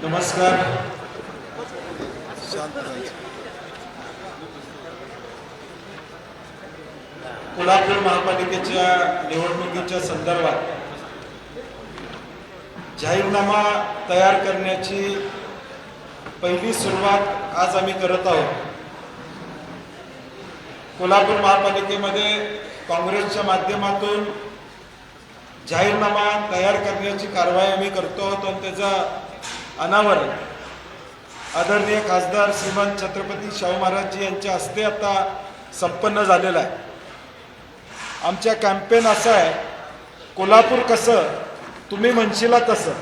नमस्कार. कोल्हापूर महापालिकेच्या निवडणुकीच्या संदर्भात जाहीरनामा तयार करण्याची पहिली सुरुवात आज आम्ही करत आहोत. कोल्हापूर महापालिकेमध्ये काँग्रेसच्या माध्यमातून जाहीरनामा तयार करण्याची कारवाई आम्ही करतो आहोत आणि त्याचा अनावरण आदरणीय खासदार श्रीमान छत्रपती शाहू महाराजजी यांच्या हस्ते आता संपन्न झालेला आहे. आमच्या कॅम्पेन असा आहे, कोल्हापूर कसं तुम्ही म्हणशीला तसं.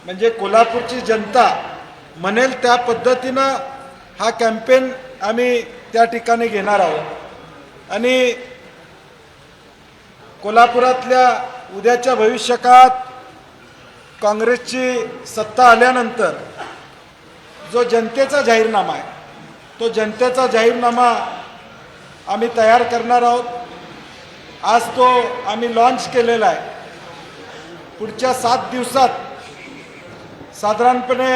म्हणजे कोल्हापूरची जनता म्हणेल त्या पद्धतीनं हा कॅम्पेन आम्ही त्या ठिकाणी घेणार आहोत आणि कोल्हापुरातल्या उद्याच्या भविष्यकाळात काँग्रेसची सत्ता आल्यानंतर जो जनतेचा जाहीरनामा आहे तो जनतेचा जाहीरनामा आम्ही तयार करणार आहोत. आज तो आम्ही लॉन्च केलेला आहे. पुढच्या 7 दिवसात साधारणपणे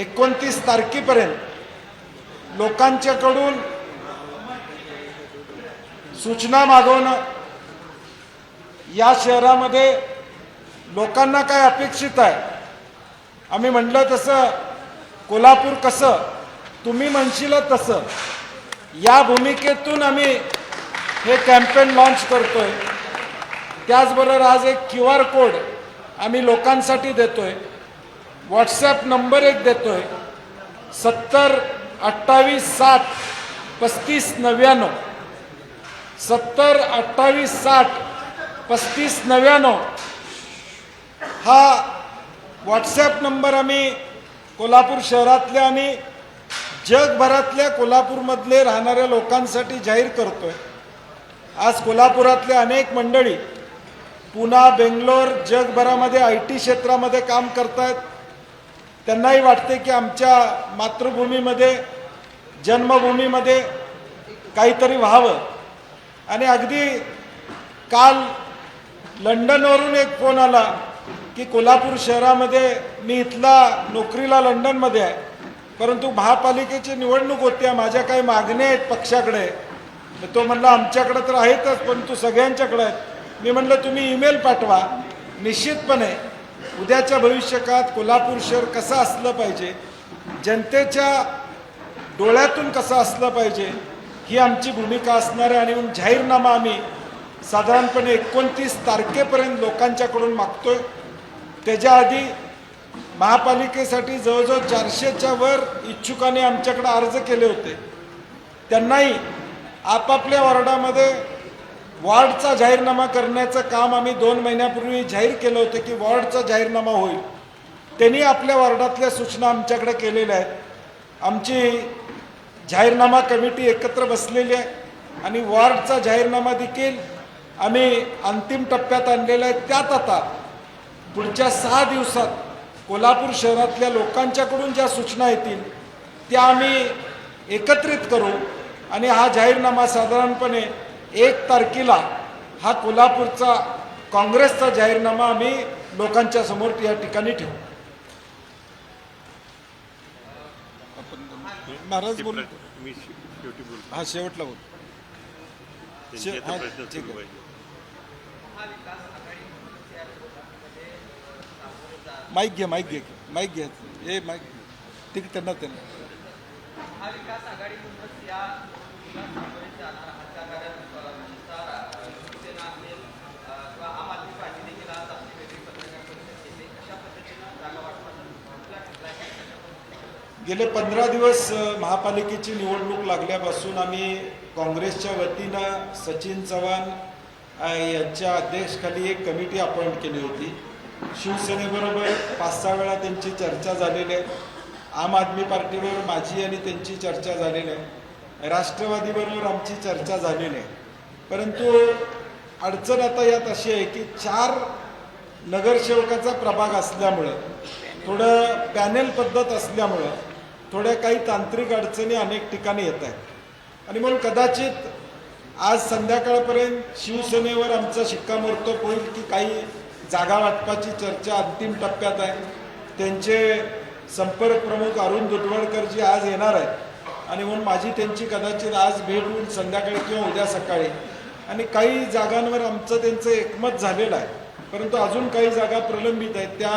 29 तारखेपर्यंत लोकांच्याकडून सूचना मागवणं, या शहरामध्ये लोकांना काय अपेक्षित आहे, आम्ही म्हटलं तसं कोल्हापूर कसं तुम्ही म्हणशील तसं, या भूमिकेतून आम्ही हे कॅम्पेन लॉन्च करतोय. त्याचबरोबर आज एक QR कोड आम्ही लोकांसाठी देतोय. व्हॉट्सॲप नंबर एक देतोय, 70 28 60 35 99, 70 28 60 35 99 हा व्हॉट्सॲप नंबर आम्ही कोल्हापूर शहरातल्या आणि जगभरातल्या कोल्हापूरमधले राहणाऱ्या लोकांसाठी जाहीर करतोय. आज कोल्हापुरातले अनेक मंडळी पुणे, बेंगलोर, जगभरामध्ये IT क्षेत्रामध्ये काम करतायत. त्यांनाही वाटते की आमच्या मातृभूमीमध्ये, जन्मभूमीमध्ये काहीतरी व्हावं. आणि अगदी काल लंडनवरून एक फोन आला की कोल्हापूर शहरामध्ये, मी इथला नोकरीला लंडनमध्ये आहे, परंतु महापालिकेची निवडणूक होती, माझ्या काही मागण्या आहेत पक्षाकडे. तो म्हणला आमच्याकडे तर आहेतच, परंतु सगळ्यांच्याकडे आहेत. मी म्हटलं तुम्ही ईमेल पाठवा. निश्चितपणे उद्याच्या भविष्यकाळात कोल्हापूर शहर कसं असलं पाहिजे, जनतेच्या डोळ्यातून कसं असलं पाहिजे, ही आमची भूमिका असणार आहे. आणि म्हणून जाहीरनामा आम्ही साधारणपणे 29 तारखेपर्यंत लोकांच्याकडून मागतोय. त्याच्या आधी महापालिकेसाठी जवळजवळ 400च्या वर इच्छुकांनी आमच्याकडे अर्ज केले होते. त्यांनाही आपापल्या वॉर्डामध्ये वॉर्डचा जाहीरनामा करण्याचं काम आम्ही 2 महिन्यापूर्वी जाहीर केलं होतं की वॉर्डचा जाहीरनामा होईल. त्यांनी आपल्या वॉर्डातल्या सूचना आमच्याकडे केलेल्या आहेत. आमची जाहीरनामा कमिटी एकत्र बसलेली आहे आणि वॉर्डचा जाहीरनामा देखील आम्ही अंतिम टप्प्यात आणलेला आहे. त्यात आता पुढच्या 6 दिवसात कोल्हापूर शहरातल्या लोकांच्याकडून ज्या सूचना येतील त्या आम्ही एकत्रित करू आणि हा जाहीरनामा साधारणपणे 1 तारखेला हा कोल्हापूरचा काँग्रेसचा जाहीरनामा आम्ही लोकांच्या समोर या ठिकाणी ठेवू. महाराज बोलू, हा शेवटला बोल. ठीक आहे. माईक घ्या, माईक घ्या, माईक घ्या. हे माईक ठीक, त्यांना गेले 15 दिवस महापालिकेची निवडणूक लागल्यापासून आम्ही काँग्रेसच्या वतीनं सचिन चव्हाण यांच्या अध्यक्षतेखाली एक कमिटी अपॉइंट केली होती. शिवसेनेबरोबर 5-6 वेळा त्यांची चर्चा झालेली आहे. आम आदमी पार्टीबरोबर माझी आणि त्यांची चर्चा झालेली आहे. राष्ट्रवादीबरोबर आमची चर्चा झालेली आहे. परंतु अडचण आता यात अशी आहे की 4 नगरसेवकाचा प्रभाग असल्यामुळं, थोडं पॅनेल पद्धत असल्यामुळं थोड्या काही तांत्रिक अडचणी अनेक ठिकाणी येत आहेत. आणि म्हणून कदाचित आज संध्याकाळपर्यंत शिवसेनेवर आमचा शिक्कामोर्तब होईल की काही जागा वाटपाची चर्चा अंतिम टप्प्यात आहे. त्यांचे संपर्क प्रमुख अरुण दुधवडकर जी आज येणार आहेत आणि म्हणून माझी त्यांची कदाचित आज भेट होईल संध्याकाळी किंवा उद्या सकाळी. आणि काही जागांवर आमचं त्यांचं एकमत झालेलं आहे, परंतु अजून काही जागा प्रलंबित आहेत, त्या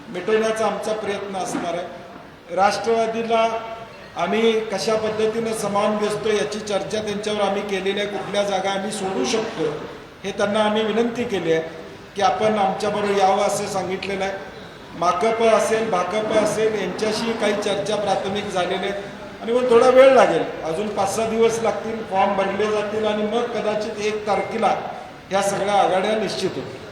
मिटवण्याचा आमचा प्रयत्न असणार आहे. राष्ट्रवादीला आम्ही कशा पद्धतीनं सामावून घेतो याची चर्चा त्यांच्यावर आम्ही केलेली आहे. कुठल्या जागा आम्ही सोडू शकतो हे त्यांना आम्ही विनंती केली आहे की आपण आमच्याबरोबर यावं असं सांगितलेलं आहे. माकप असेल भाकप असेल यांच्याशी काही चर्चा प्राथमिक झालेल्या आहेत आणि मग थोडा वेळ लागेल, अजून 5-6 दिवस लागतील, फॉर्म भरले जातील आणि मग कदाचित 1 तारखेला ह्या सगळ्या आघाड्या निश्चित होतील.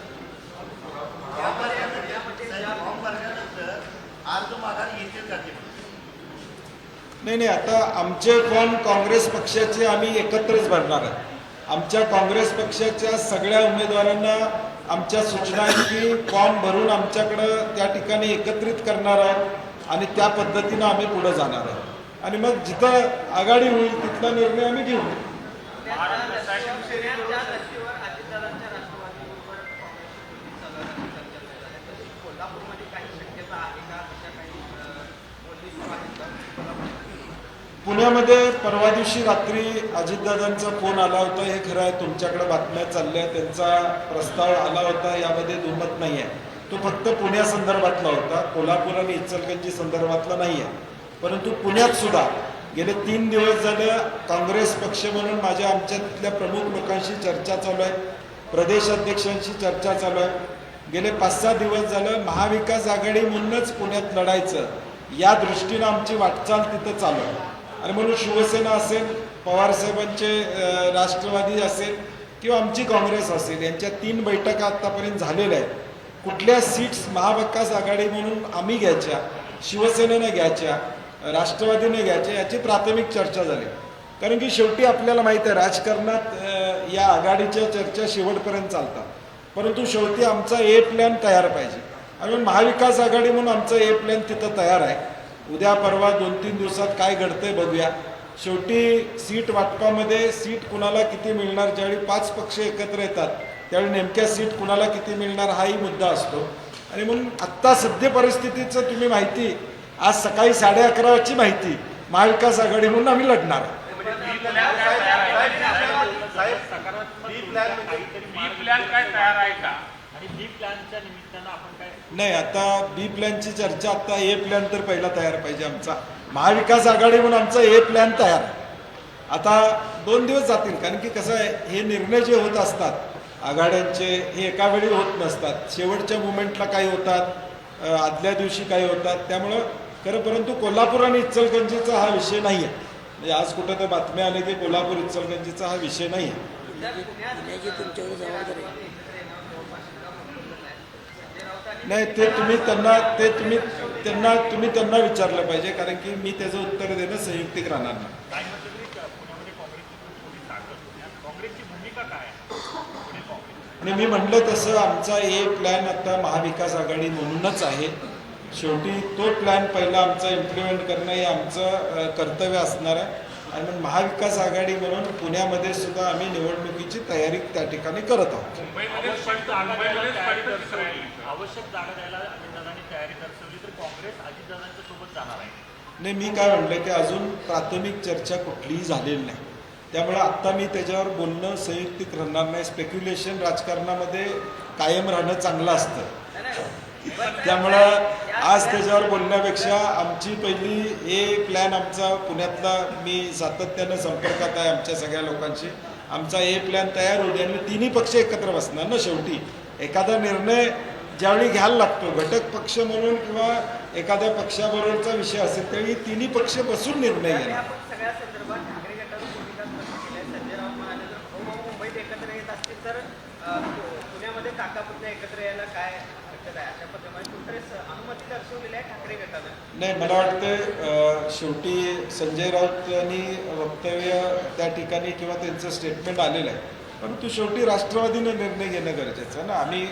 नाही, आता आमचे फॉर्म काँग्रेस पक्षाचे आम्ही एकत्रच भरणार आहे. आमच्या काँग्रेस पक्षाच्या सगळ्या उमेदवारांना आमच्या सूचना आहेत की फॉर्म भरून आमच्याकडं त्या ठिकाणी एकत्रित करणार आहोत आणि त्या पद्धतीनं आम्ही पुढे जाणार आहोत आणि मग जिथं आघाडी होईल तिथला निर्णय आम्ही घेऊ. पुण्यामध्ये परवा दिवशी रात्री अजितदादांचा फोन आला होता, हे खरं आहे, तुमच्याकडे बातम्या चालल्या, त्यांचा प्रस्ताव आला होता, यामध्ये दुमत नाही आहे. तो फक्त पुण्यासंदर्भातला होता, कोल्हापूर आणि इचलकरंजी संदर्भातला नाही आहे. परंतु पुण्यात सुद्धा गेले 3 दिवस झालं काँग्रेस पक्ष म्हणून आमच्या तिथल्या प्रमुख लोकांशी चर्चा चालू आहे, प्रदेशाध्यक्षांशी चर्चा चालू आहे. गेले 5-6 दिवस झालं महाविकास आघाडी म्हणूनच पुण्यात लढायचं या दृष्टीनं आमची वाटचाल तिथं चालू आहे. आणि म्हणून शिवसेना असेल, पवारसाहेबांचे राष्ट्रवादी असेल किंवा आमची काँग्रेस असेल, यांच्या 3 बैठका आत्तापर्यंत झालेल्या आहेत. कुठल्या सीट्स महाविकास आघाडी म्हणून आम्ही घ्यायच्या, शिवसेनेनं घ्यायच्या, राष्ट्रवादीने घ्यायच्या, याची प्राथमिक चर्चा झाली. कारण की शेवटी आपल्याला माहीत आहे राजकारणात या आघाडीच्या चर्चा शेवटपर्यंत चालतात, परंतु शेवटी आमचा ए प्लॅन तयार पाहिजे. आणि महाविकास आघाडी म्हणून आमचा ए प्लॅन तिथं तयार आहे. उद्या परवा 2-3 दिवसात काय घडतंय बघूया. शेवटी सीट वाटपामध्ये सीट कुणाला किती मिळणार, ज्यावेळी 5 पक्ष एकत्र येतात त्यावेळी नेमक्या सीट कुणाला किती मिळणार हाही मुद्दा असतो. आणि म्हणून आत्ता सध्या परिस्थितीचं तुम्ही माहिती, आज सकाळी 11:30 माहिती, महाविकास आघाडी म्हणून आम्ही लढणार. नाही, आता बी प्लॅनची चर्चा, आता ए प्लॅन तर पहिला तयार पाहिजे आमचा. महाविकास आघाडी म्हणून आमचा ए प्लॅन तयार आहे. आता 2 दिवस जातील, कारण की कसं आहे, हे निर्णय जे होत असतात आघाड्यांचे हे एका वेळी होत नसतात, शेवटच्या मुमेंटला काही होतात, आदल्या दिवशी काही होतात. त्यामुळं खरं, परंतु कोल्हापूर आणि इचलकरंजीचा हा विषय नाही आहे. म्हणजे आज कुठं तर बातम्या आल्या की कोल्हापूर इचलकरंजीचा हा विषय नाही आहे. नाही, ते तुम्ही त्यांना विचारलं पाहिजे, कारण की मी त्याचं उत्तर देणं संयुक्तिक राहणार नाही. आणि मी म्हटलं तसं आमचा ए प्लॅन आता महाविकास आघाडी म्हणूनच आहे. शेवटी तो प्लॅन पहिला आमचा इम्प्लिमेंट करणं हे आमचं कर्तव्य असणार आहे. आणि मग महाविकास आघाडी म्हणून पुण्यामध्ये सुद्धा आम्ही निवडणुकीची तयारी त्या ठिकाणी करत आहोत. नाही, मी काय म्हटलं की अजून प्राथमिक चर्चा कुठलीही झालेली नाही, त्यामुळे आत्ता मी त्याच्यावर बोलणं संयुक्तिक राहणार नाही. स्पेक्युलेशन राजकारणामध्ये कायम राहणं चांगलं असतं, त्यामुळं आज त्याच्यावर बोलण्यापेक्षा आमची पहिली ए प्लॅन आमचा पुण्यातला, मी सातत्यानं संपर्कात आहे आमच्या सगळ्या लोकांशी, आमचा ए प्लॅन तयार होऊ दे आणि 3ही पक्ष एकत्र बसणार ना. शेवटी एखादा निर्णय ज्यावेळी घ्यायला लागतो घटक पक्ष म्हणून किंवा एखाद्या पक्षाबरोबरचा विषय असेल त्यावेळी 3ही पक्ष बसून निर्णय घेणार. नाही, मला वाटतं शेवटी संजय राऊत यांनी वक्तव्य त्या ठिकाणी किंवा त्यांचं स्टेटमेंट आलेलं आहे, परंतु शेवटी राष्ट्रवादीने निर्णय घेणं गरजेचं आहे ना, आम्ही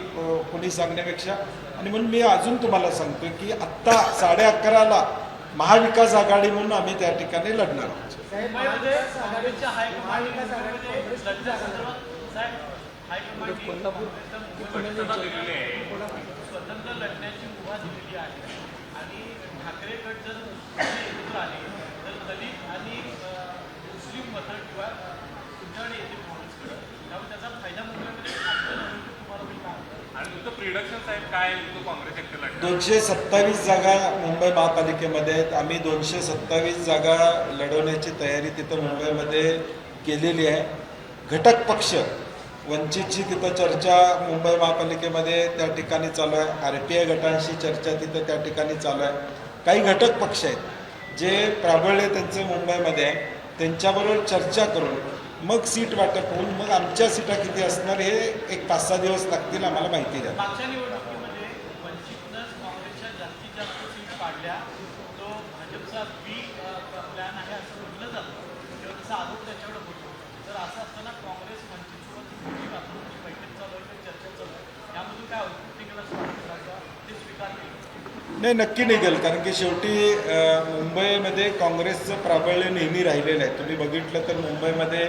कोणी सांगण्यापेक्षा. आणि म्हणून मी अजून तुम्हाला सांगतो की आत्ता 11:30ला महाविकास आघाडी म्हणून आम्ही त्या ठिकाणी लढणार आहोत. स्वतंत्र लढण्याची मुभा दिलेली आहे. ठाकरे गट जर एकत्र आले तर दलित आणि मुस्लिम मतं किंवा तुमच्याकडे येतील काँग्रेसकडं, त्यामुळे त्याचा फायदा मुंबईमध्ये तुम्हाला होईल का? आणि तुमचं प्रिडक्शन साहेब काय तुमचं काँग्रेस ऍक्टर 227 जागा मुंबई महापालिकेमध्ये आहेत. आम्ही 227 जागा लढवण्याची तयारी तिथं मुंबईमध्ये केलेली आहे. घटक पक्ष वंचितची तिथं चर्चा मुंबई महापालिकेमध्ये त्या ठिकाणी चालू आहे. RPI गटांशी चर्चा तिथं त्या ठिकाणी चालू आहे. काही घटक पक्ष आहेत जे प्राबल्य त्यांचं मुंबईमध्ये आहे, त्यांच्याबरोबर चर्चा करून मग सीट वाटप होऊन मग आमच्या सीटा किती असणार हे एक 5-6 दिवस लागतील आम्हाला माहिती द्या. मागच्या निवडणुकीमध्ये वंचितनं काँग्रेसच्या जास्तीत जास्त सीट पाडल्या, तो भाजपचा बी प्लॅन आहे असं म्हटलं जातं किंवा तसा आरोप त्याच्यावर होतो. तर असं असताना काँग्रेस वंचितसोबत मोठी वातावरणाची बैठक चालू आहे, चर्चा चालू आहे, यामधून काय आउटपुट निघेल असं वाटतं का? ते स्वीकारले नाही, नक्की निघेल. कारण की शेवटी मुंबईमध्ये काँग्रेसचं प्राबल्य नेहमी राहिलेलं आहे. तुम्ही बघितलं तर मुंबईमध्ये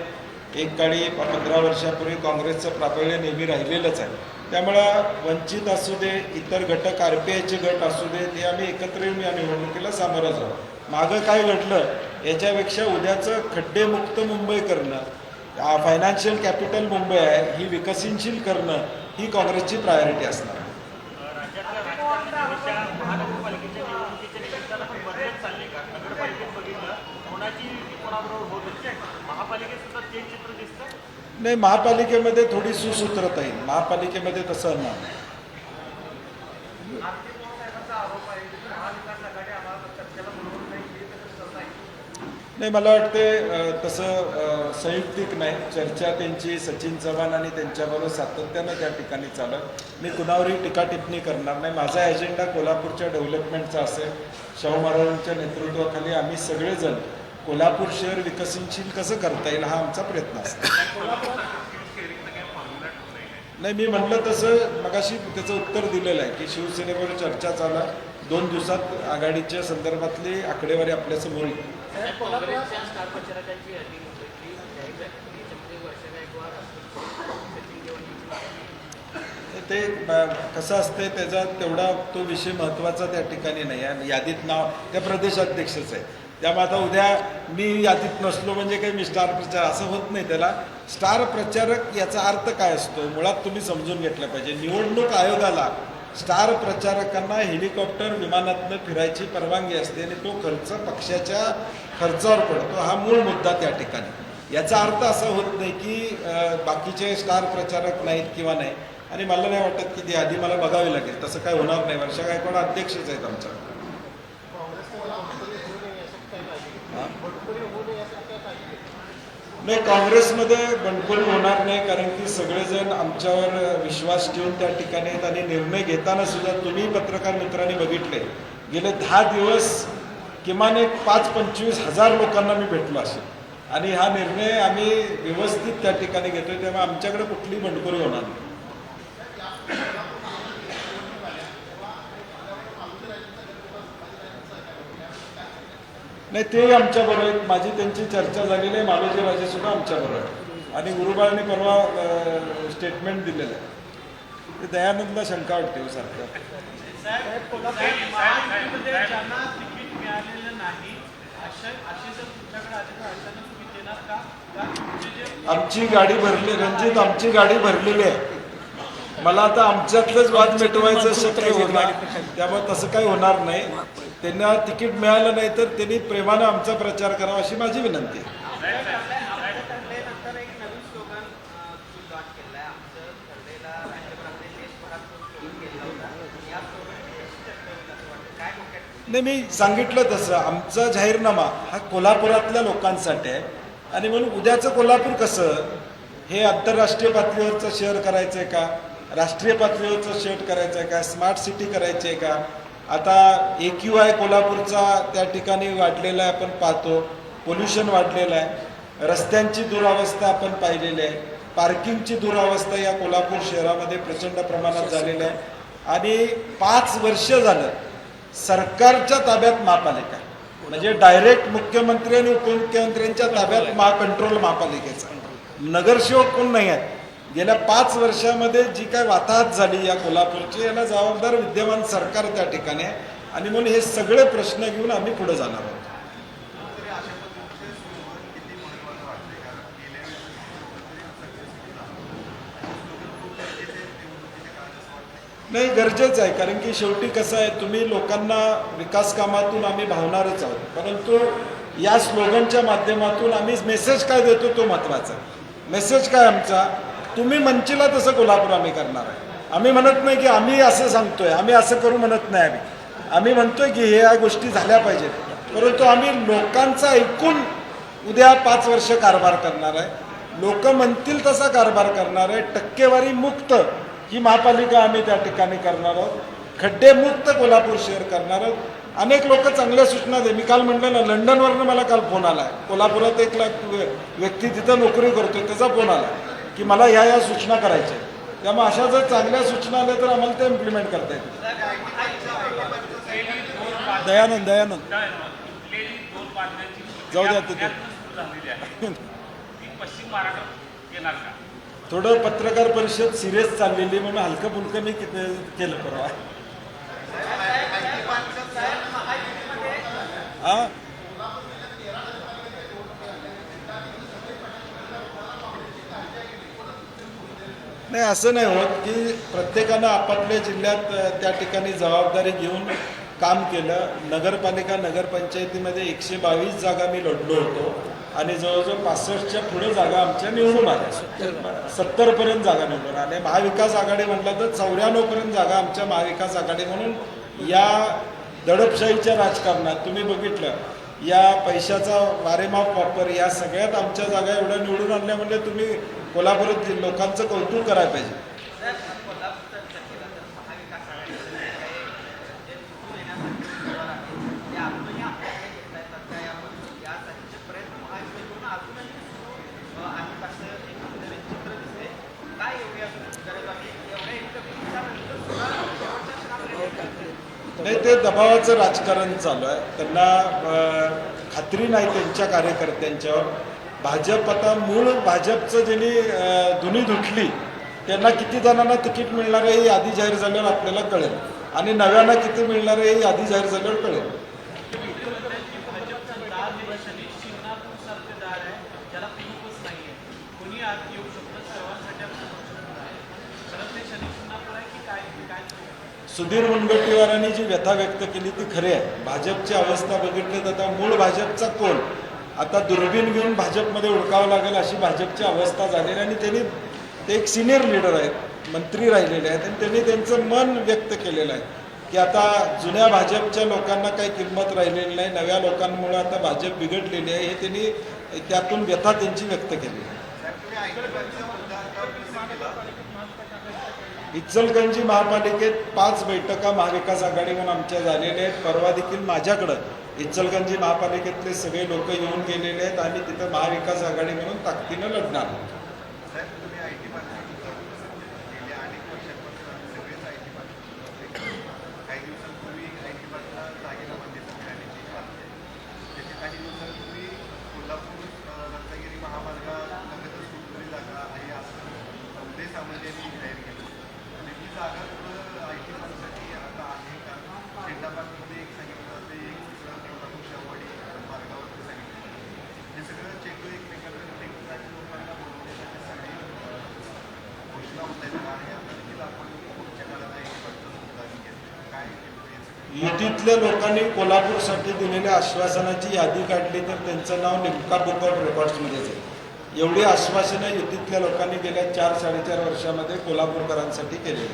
एक काळी 15 वर्षापूर्वी काँग्रेसचं प्राबल्य नेहमी राहिलेलंच आहे. त्यामुळं वंचित असू दे, इतर घटक RPIचे गट असू दे, ते आम्ही एकत्र येऊन या निवडणुकीला सामोरं जाऊ. मागं काय घडलं याच्यापेक्षा उद्याचं खड्डेमुक्त मुंबई करणं, फायनान्शियल कॅपिटल मुंबई आहे ही विकसनशील करणं ही काँग्रेसची प्रायोरिटी असणार. राज्यातल्या राजकारणाच्या महानगरपालिकेच्या निवडणुकीच्या निमित्तानं पण बदलत चालली का? नगरपालिकेत बघितलं कोणाची कोणाबरोबर होत होती, महापालिकेत सुद्धा तेच चित्र दिसतं. नाही, महापालिकेमध्ये थोडी सुसूत्रता येईल. महापालिकेमध्ये तसं नाही. नाही, मला वाटते तसं संयुक्तिक नाही. चर्चा त्यांची सचिन चव्हाण आणि त्यांच्याबरोबर सातत्यानं त्या ठिकाणी चालू आहे. मी कुणावरही टीका टिप्पणी करणार नाही. माझा एजेंडा कोल्हापूरच्या डेव्हलपमेंटचा असेल. शाहू महाराजांच्या नेतृत्वाखाली आम्ही सगळेजण कोल्हापूर शहर विकसनशील कसं करता येईल हा आमचा प्रयत्न असतो. नाही, मी म्हटलं तसं मगाशी त्याचं उत्तर दिलेलं आहे की शिवसेनेवर चर्चा चालू आहे. 2 दिवसात आघाडीच्या संदर्भातली आकडेवारी आपल्यासमोर येईल. काँग्रेसच्या स्टार प्रचारकांची यादी मुंबईतली जाहीर झाली. त्याच्यामध्ये वर्षा गायकवाड सचिन देवानी ते कसं असते त्याचा तेवढा तो विषय महत्त्वाचा त्या ठिकाणी नाही आहे. यादीत नाव त्या प्रदेशाध्यक्षच आहे. त्यामुळे आता उद्या मी यादीत नसलो म्हणजे काही मी स्टार प्रचार असं होत नाही. त्याला स्टार प्रचारक याचा अर्थ काय असतो मुळात तुम्ही समजून घेतलं पाहिजे. निवडणूक आयोगाला स्टार प्रचारकांना हेलिकॉप्टर विमानातनं फिरायची परवानगी असते आणि तो खर्च पक्षाच्या खर्चावर पडतो. हा मूळ मुद्दा त्या ठिकाणी. याचा अर्थ असा होत नाही की बाकीचे स्टार प्रचारक नाहीत किंवा नाही. आणि मला नाही वाटत की ती आधी मला बघावी लागेल. तसं काय होणार नाही. वर्षा गायकवाड अध्यक्षच आहेत आमच्या. नाही, काँग्रेसमध्ये बंडखोरी होणार नाही. कारण की सगळेजण आमच्यावर विश्वास ठेवून त्या ठिकाणी आहेत आणि निर्णय घेताना सुद्धा तुम्ही पत्रकार मित्रांनी बघितले गेले 10 दिवस किमान एक 5-25 हजार लोकांना मी भेटलो असेल. आणि हा निर्णय आम्ही व्यवस्थित त्या ठिकाणी घेतोय. तेव्हा आमच्याकडे कुठली बंडखोरी होणार नाही. नाही, ते आमच्याबरोबर आहेत. माझी त्यांची चर्चा झालेली आहे. मालोजी राजे सुद्धा आमच्याबरोबर आहे. आणि गुरुबाळांनी परवा स्टेटमेंट दिलेलं आहे. ते दयानंदला शंका वाटते हो सारखं. ज्यांना तिकीट मिळालेलं नाही असे जर तुमच्याकडे आले तर अशांना तुम्ही देणार का? आमची गाडी भरली रणजित, आमची गाडी भरलेली आहे. मला आता आमच्यातलंच वाद मिटवायचं शक्य होणार. त्यामुळे तसं काही होणार नाही. त्यांना तिकीट मिळालं नाही तर त्यांनी प्रेमानं आमचा प्रचार करावा अशी माझी विनंती आहे. नाही, मी सांगितलं तसं आमचा जाहीरनामा हा कोल्हापुरातल्या लोकांसाठी आहे. आणि म्हणून उद्याचं कोल्हापूर कसं हे आंतरराष्ट्रीय पातळीवरचं शहर करायचं आहे का, राष्ट्रीय पातळीवरचं शहर करायचं आहे का, स्मार्ट सिटी करायची आहे का. आता AQI कोल्हापूरचा त्या ठिकाणी वाढलेला आहे. आपण पाहतो पोल्युशन वाढलेलं आहे. रस्त्यांची दुरावस्था आपण पाहिलेली आहे. पार्किंगची दुरावस्था या कोल्हापूर शहरामध्ये प्रचंड प्रमाणात झालेली आहे. आणि 5 वर्ष झालं सरकारच्या ताब्यात महापालिका, म्हणजे डायरेक्ट मुख्यमंत्री आणि उपमुख्यमंत्र्यांच्या ताब्यात कंट्रोल महापालिकेचा. नगरसेवक कोण नाही आहेत. गेल्या 5 वर्षामध्ये जी काय वाताहत झाली या कोल्हापूरची याला जबाबदार विद्यमान सरकार त्या ठिकाणी आहे. आणि म्हणून हे सगळे प्रश्न घेऊन आम्ही पुढे जाणार आहोत. नाही, गरजेचं आहे, कारण की शेवटी कसं आहे, तुम्ही लोकांना विकास कामातून आम्ही भावणारच आहोत, परंतु या स्लोगनच्या माध्यमातून आम्ही मेसेज काय देतो तो महत्त्वाचा आहे. मेसेज काय आमचा, तुम्ही म्हणशीला तसं कोल्हापूर आम्ही करणार आहे. आम्ही म्हणत नाही की आम्ही असं सांगतोय, आम्ही असं करू म्हणत नाही. आम्ही म्हणतोय की हे या गोष्टी झाल्या पाहिजेत, परंतु आम्ही लोकांचं ऐकून उद्या 5 वर्ष कारभार करणार आहे. लोक म्हणतील तसा कारभार करणार आहे. टक्केवारी मुक्त ही महापालिका आम्ही त्या ठिकाणी करणार आहोत. खड्डे मुक्त कोल्हापूर शहर करणार आहोत. अनेक लोक चांगल्या सूचना दे. मी काल म्हटलं ना, लंडनवरनं मला काल फोन आला आहे. कोल्हापुरात 1 लाख व्यक्ती तिथं नोकरी करतोय, त्याचा फोन आला की मला ह्या सूचना करायच्या. त्यामुळे अशा जर चांगल्या सूचना आल्या तर आम्हाला ते इम्प्लिमेंट करता येतील. दयानंद काय तुटलेली 2 बांधण्याची जाऊ द्या तिथे. झालेली आहे ती पश्चिम महाराष्ट्रात येणार का? थोडं पत्रकार परिषद सिरियस चाललेली म्हणून हलकं फुलकं मी केलं परवा. हा, नाही असं नाही होत की प्रत्येकानं आपापल्या जिल्ह्यात त्या ठिकाणी जबाबदारी घेऊन काम केलं. नगरपालिका नगरपंचायतीमध्ये 122 जागा मी लढलो होतो आणि जवळजवळ 65च्या पुढे जागा आमच्या निवडून आल्या. 70पर्यंत जागा निवडून आल्या. महाविकास आघाडी म्हटलं तर 94पर्यंत जागा आमच्या महाविकास आघाडी. म्हणून या दडपशाहीच्या राजकारणात तुम्ही बघितलं, या पैशाचा वारेमाप वापर, या सगळ्यात आमच्या जागा एवढ्या निवडून आणल्या म्हणजे तुम्ही कोल्हापुरात लोकांचं कौतुक करायला पाहिजे. नाही, ते दबावाचं राजकारण चालू आहे. त्यांना खात्री नाही त्यांच्या कार्यकर्त्यांच्यावर. भाजप आता मूळ भाजपचं ज्यांनी धुनी धुतली त्यांना किती जणांना तिकीट मिळणार आहे हे आधी जाहीर झाल्यावर आपल्याला कळेल, आणि नव्यांना किती मिळणार आहे हे आधी जाहीर झाल्यावर कळेल. सुधीर मुनगंटीवारांनी जी व्यथा व्यक्त केली ती खरी आहे. भाजपची अवस्था बघितली तर आता मूळ भाजपचा कोण आता दुर्बीण घेऊन भाजपमध्ये उडकावं लागेल अशी भाजपची अवस्था झालेली. आणि त्यांनी ते एक सिनियर लीडर आहेत, मंत्री राहिलेले आहेत, आणि त्यांनी त्यांचं मन व्यक्त केलेलं आहे की आता जुन्या भाजपच्या लोकांना काही किंमत राहिलेली नाही, नव्या लोकांमुळे आता भाजप बिघडलेली आहे, हे त्यांनी त्यातून व्यथा त्यांची व्यक्त केली आहे. इचलकरंजी महापालिकेत 5 बैठका महाविकास आघाडी म्हणून आमच्या झालेल्या आहेत. परवा देखील माझ्याकडं इचलकरंजी महापालिकेतले सगळे लोक येऊन गेलेले आहेत आणि तिथं महाविकास आघाडी म्हणून ताकदीनं लढणार. युतीतल्या लोकांनी कोल्हापूरसाठी दिलेल्या आश्वासनाची यादी काढली तर त्यांचं नाव निमका बुक ऑफ रेकॉर्ड्समध्येच आहे. एवढी आश्वासनं युतीतल्या लोकांनी गेल्या 4-4.5 वर्षामध्ये कोल्हापूरकरांसाठी केलेली.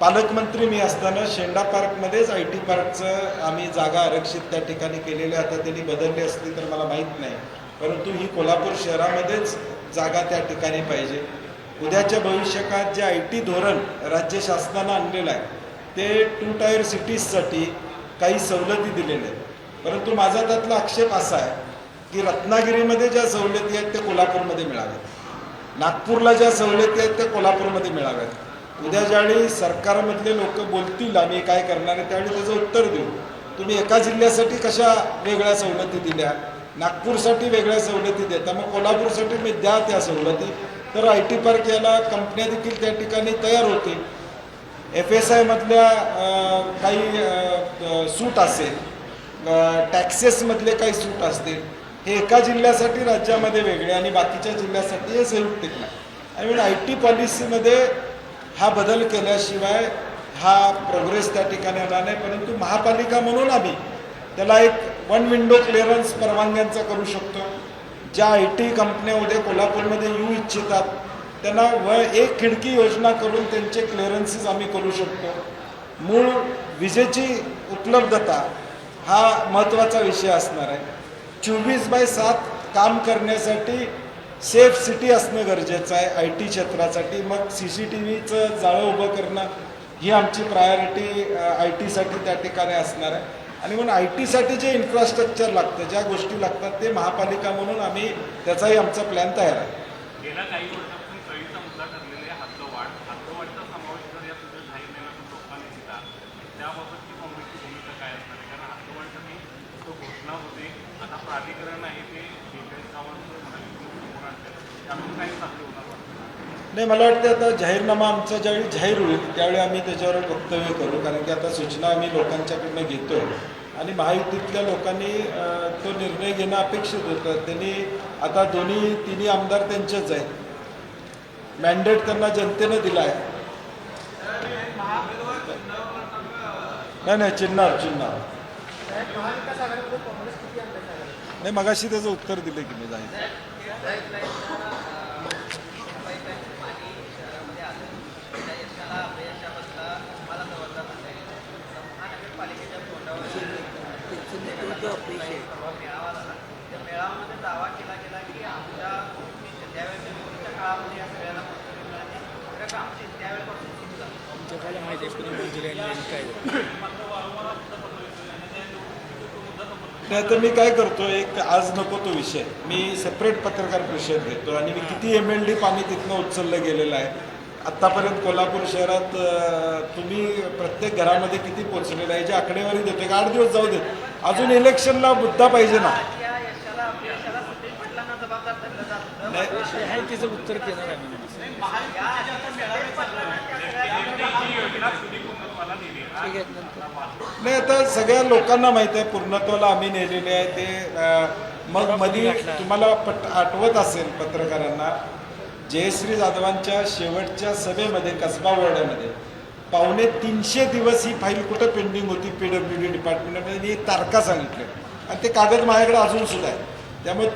पालकमंत्री मी असताना शेंडा पार्कमध्येच IT पार्कचं आम्ही जागा आरक्षित त्या ठिकाणी केलेली. आता त्यांनी बदलली असली तर मला माहीत नाही, परंतु ही कोल्हापूर शहरामध्येच जागा त्या ठिकाणी पाहिजे. उद्याच्या भविष्यकाळात जे IT धोरण राज्य शासनानं आणलेलं आहे ते 2 टायर सिटीजसाठी काही सवलती दिलेल्या आहेत. परंतु माझा त्यातला आक्षेप असा आहे की रत्नागिरीमध्ये ज्या सवलती आहेत त्या कोल्हापूरमध्ये मिळाव्यात, नागपूरला ज्या सवलती आहेत त्या कोल्हापूरमध्ये मिळाव्यात. उद्या ज्यावेळी सरकारमधले लोक बोलतील आम्ही काय करणार आहे त्यावेळी त्याचं उत्तर देऊ. तुम्ही एका जिल्ह्यासाठी कशा वेगळ्या सवलती दिल्या, नागपूरसाठी वेगळ्या सवलती देता, मग कोल्हापूरसाठी मी द्या त्या सवलती. तर IT पार्क याला कंपन्या देखील त्या ठिकाणी तयार होतील. FSI मधल्या काही सूट असेल, टॅक्सेसमधले काही सूट असतील, हे एका जिल्ह्यासाठी राज्यामध्ये वेगळे आणि बाकीच्या जिल्ह्यासाठी हे संयुक्तिक नाही. आय मीन IT पॉलिसीमध्ये हा बदल केल्याशिवाय हा प्रोग्रेस त्या ठिकाणी होणार नाही. परंतु महापालिका म्हणून आम्ही त्याला एक 1 विंडो क्लिअरन्स परवानग्यांचा करू शकतो. ज्या IT कंपन्या उद्या कोल्हापूरमध्ये येऊ इच्छितात त्यांना एक खिडकी योजना करून त्यांचे क्लिअरन्सेस आम्ही करू शकतो. मूळ विजेची उपलब्धता हा महत्त्वाचा विषय असणार आहे. 24/7 काम करण्यासाठी सेफ सिटी असणं गरजेचं आहे IT क्षेत्रासाठी. मग CCTVचं जाळं उभं करणं ही आमची प्रायोरिटी IT साठी त्या ठिकाणी असणार आहे. आणि म्हणून IT साठी जे इन्फ्रास्ट्रक्चर लागतं, ज्या गोष्टी लागतात ते महापालिका म्हणून आम्ही त्याचाही आमचा प्लॅन तयार आहे. गेल्या काही वर्षापासून कळीचा मुद्दा ठरलेला आहे हद्दवाढचा समावेश जर या तुझ्या जाहीरनाम्यातून लोकांनी दिला त्याबाबतची काँग्रेसची भूमिका काय असणार आहे? कारण हद्दवाढसाठी तो घोषणा होते, आता प्राधिकरण आहे ते वेगळ्या गावांचं म्हणाले समोर आणतात, त्यातून काही साध्य होणार वाटतं? नाही, मला वाटतं आता जाहीरनामा आमचा ज्यावेळी जाहीर होईल त्यावेळी आम्ही त्याच्यावर वक्तव्य करू. कारण की आता सूचना आम्ही लोकांच्याकडनं घेतोय आणि महायुतीतल्या लोकांनी तो निर्णय घेणं अपेक्षित होतं. त्यांनी आता तिन्ही आमदार त्यांचेच आहेत. मॅन्डेट त्यांना जनतेनं दिला आहे. नाही चिन्हावर नाही, मगाशी त्याचं उत्तर दिलं की मी जाहीर. मेळाव्यामध्ये दावा केला गेला की आमच्या त्यावेळेच्या काळामध्ये या सगळ्यांना आमची त्यावेळेपासून सुरू झालं. नाही तर मी काय करतो, एक आज नको तो विषय मी सेपरेट पत्रकार परिषद घेतो आणि मी किती MLD पाणी तिथनं उचललं गेलेलं आहे आत्तापर्यंत कोल्हापूर शहरात. तुम्ही प्रत्येक घरामध्ये किती पोचलेलं आहे याची आकडेवारी देतो. एक 8 दिवस जाऊ देत, अजून इलेक्शनला मुद्दा पाहिजे ना. या यशाला अपयशाला सुट्टी पडलांना जबाबदार धरलं जातं. आहे तिचं उत्तर देणार आहे मी. ठीक आहे, नंतर नाही, आता सगळ्या लोकांना माहीत आहे पूर्णत्वाला आम्ही नेलेले आहे ते. मग मध्ये तुम्हाला आठवत असेल पत्रकारांना, जयश्री जाधवांच्या शेवटच्या सभेमध्ये कसबा वॉर्डामध्ये 250 दिवस ही फाईल कुठं पेंडिंग होती PWD डिपार्टमेंटमध्ये तारखा सांगितल्या आणि ते कागद माझ्याकडे अजून सुद्धा आहे. त्यामुळे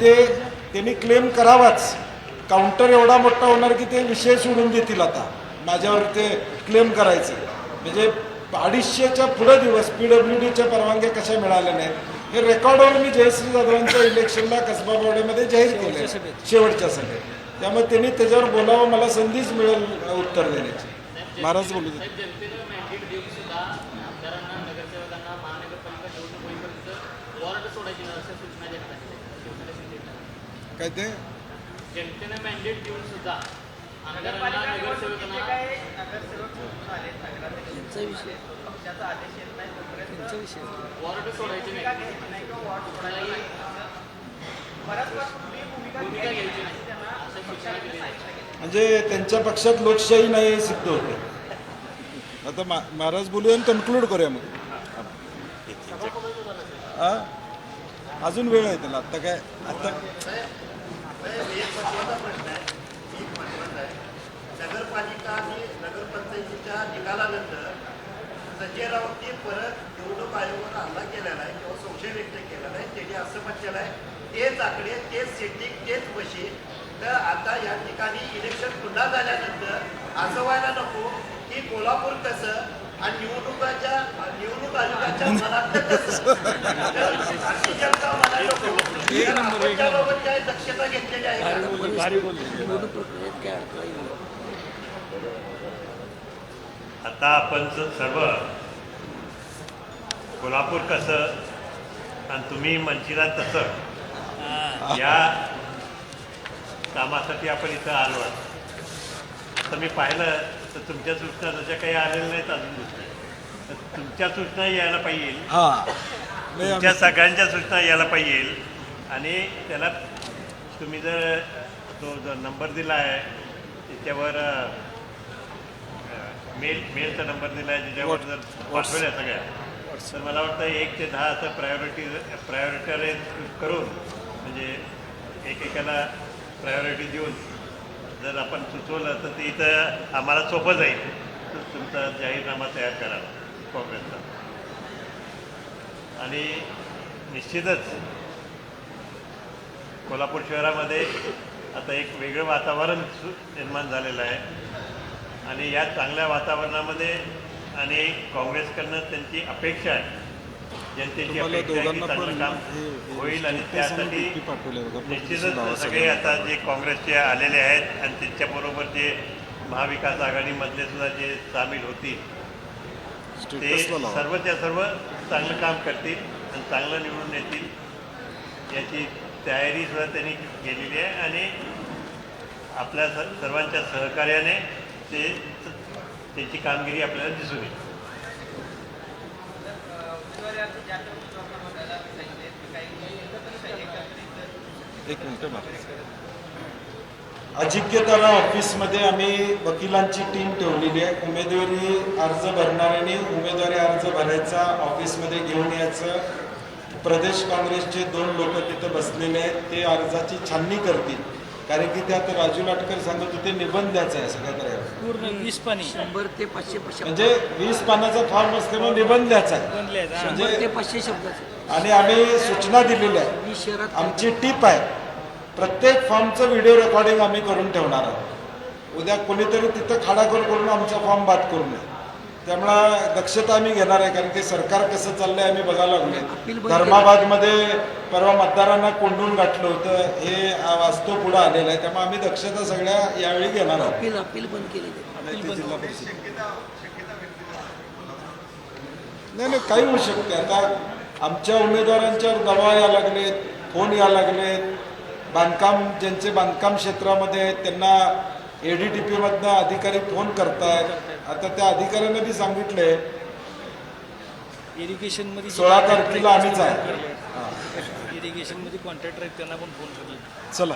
त्यांनी क्लेम करावाच. काउंटर एवढा मोठा होणार की ते विषय सोडून देतील आता माझ्यावर ते क्लेम करायचे. म्हणजे 250च्या पुढे दिवस PWDच्या परवानग्या कशा मिळाल्या नाहीत हे रेकॉर्डवर मी जयश्री जाधवांच्या इलेक्शनला कसबा वॉर्डामध्ये जाहीर केले शेवटच्या सभेत. त्यामुळे त्यांनी त्याच्यावर बोलावं, मला संधीच मिळेल उत्तर देण्याची. महाराज बोलू दे. जनतेनं मॅन्डेट देऊन सुद्धा आमदारांना नगरसेवकांना महानगरपालिका निवडणूक होईपर्यंत वॉर्ड सोडायची अशा सूचना देण्यात आल्या. काय ते जनतेनं मॅन्डेट देऊन सुद्धा आमदारांना नगरसेवक नगरसेवकांना नगरसेवक निवडून आले त्यांचा विषय पक्षाचा आदेश येत नाही तोपर्यंत त्यांचा विषय वॉर्ड सोडायची भूमिका नाही, घ्यायची नाही किंवा वॉर्ड सोडायला नाही. परस्पर कुठलीही भूमिका भूमिका घ्यायची घ्यायची नाही नाही त्यांना असं सूचना पक्षाने केली. सांगितलं. म्हणजे त्यांच्या पक्षात लोकशाही नाही हे सिद्ध होते. आता महाराज बोलूया आणि कन्क्लूड करूया मग. हा, अजून वेळ आहे त्याला. आता काय आता एक महत्त्वाचा प्रश्न आहे, एक महत्त्वाचा आहे. नगरपालिका आणि नगरपंचायतीच्या निकालानंतर संजय राऊतनी परत निवडणूक आयोगावर हल्ला केलेला आहे किंवा संशय व्यक्त केलेला आहे. त्यांनी असं म्हटलेलं आहे तेच आकडे, तेच सेटिंग, तेच मशीन. तर आता या ठिकाणी इलेक्शन पुन्हा झाल्यानंतर असं व्हायला नको की कोल्हापूर कसं आणि निवडणूक आयोगाच्या मनात कसं. अशी जनता म्हणायला नको. तर आपण त्याबाबत काय दक्षता घेतलेली आहे का? भारी बोलले. निवडणूक प्रक्रियेत काय अडथळा येईल? आता आपण सर्व कोल्हापूर कसं आणि तुम्ही म्हणशीला तसं या कामासाठी आपण इथं आलो आहे. तर मी पाहिलं तर तुमच्या सूचना जशा काही आलेल्या नाहीत अजून दुसऱ्या, तर तुमच्या सूचना यायला पाहिजे, हा तुमच्या सगळ्यांच्या सूचना यायला पाहिजे. आणि त्याला तुम्ही जर तो जो नंबर दिला आहे त्याच्यावर मेलचा नंबर दिला आहे ज्याच्यावर जर पाठवल्या सगळ्या तर मला वाटतं 1 ते 10 असं प्रायोरिटाईज करून म्हणजे एकेकाला प्रायोरिटी देऊन जर आपण सुचवलं तर ते इथं आम्हाला सोपं जाईल तुमचा जाहीरनामा तयार करायला काँग्रेसचा. आणि निश्चितच कोल्हापूर शहरामध्ये आता एक वेगळं वातावरण निर्माण झालेलं आहे आणि या चांगल्या वातावरणामध्ये आणि काँग्रेसकडनं त्यांची अपेक्षा आहे जनतेची अपेक्षा आहे की चांगलं काम होईल आणि त्यासाठी निश्चितच सगळे आता जे काँग्रेसचे आलेले आहेत आणि त्यांच्याबरोबर जे महाविकास आघाडीमधले सुद्धा जे सामील होतील ते सर्वच्या सर्व चांगलं काम करतील आणि चांगलं निवडून येतील याची तयारी सुद्धा त्यांनी केलेली आहे आणि आपल्या सर्वांच्या सहकार्याने त्यांची कामगिरी आपल्याला दिसून येईल. उमेदवारी अर्ज ज्या त्या उमेदवारांना बघायला सांगितले ते काही एकत्रित अजिंक्यतारा ऑफिसमध्ये आम्ही वकिलांची टीम ठेवलेली आहे. उमेदवारी अर्ज भरणाऱ्यांनी उमेदवारी अर्ज भरायचा ऑफिसमध्ये घेऊन यायचं. प्रदेश काँग्रेसचे 2 लोक तिथं बसलेले आहेत, ते अर्जाची छाननी करतील. कारण की त्यात राजू लाटकर सांगत होते निबंधाचं आहे सगळ्यात पूर्ण 20 पाणी 100 ते 500 म्हणजे 20 पानाचा फॉर्म असल्यामुळे निबंधाचा आहे 100 ते 500 शब्दाचे. आणि आम्ही सूचना दिलेल्या आहे. मी शहरात आमची टीप आहे प्रत्येक फॉर्मचं व्हिडिओ रेकॉर्डिंग आम्ही करून ठेवणार आहोत. उद्या कोणीतरी तिथं खाडाखोड करून आमचा फॉर्म बाद करू नये. त्यामुळं दक्षता आम्ही घेणार आहे कारण की सरकार कसं चाललंय आम्ही बघायला लागले. धर्माबादमध्ये परवा मतदारांना कोंडून गाठलं होतं हे वास्तव पुढं आलेलं आहे. त्यामुळे आम्ही दक्षता सगळ्या यावेळी घेणार आहोत. अपील बंद केले नाही काही होऊ शकते. आता आमच्या उमेदवारांच्यावर दबाव यायला लागलेत, फोन यायला लागलेत. ज्यांचे बांधकाम क्षेत्रामध्ये आहेत त्यांना ADTP मधनं अधिकारी फोन करतायत. आता त्या अधिकाऱ्यांना बी सांगितलंय इरिगेशन मध्ये 16 तारखेला आम्हीच आहे. इरिगेशन मध्ये कॉन्ट्रॅक्टर आहेत त्यांना पण फोन केले. चला.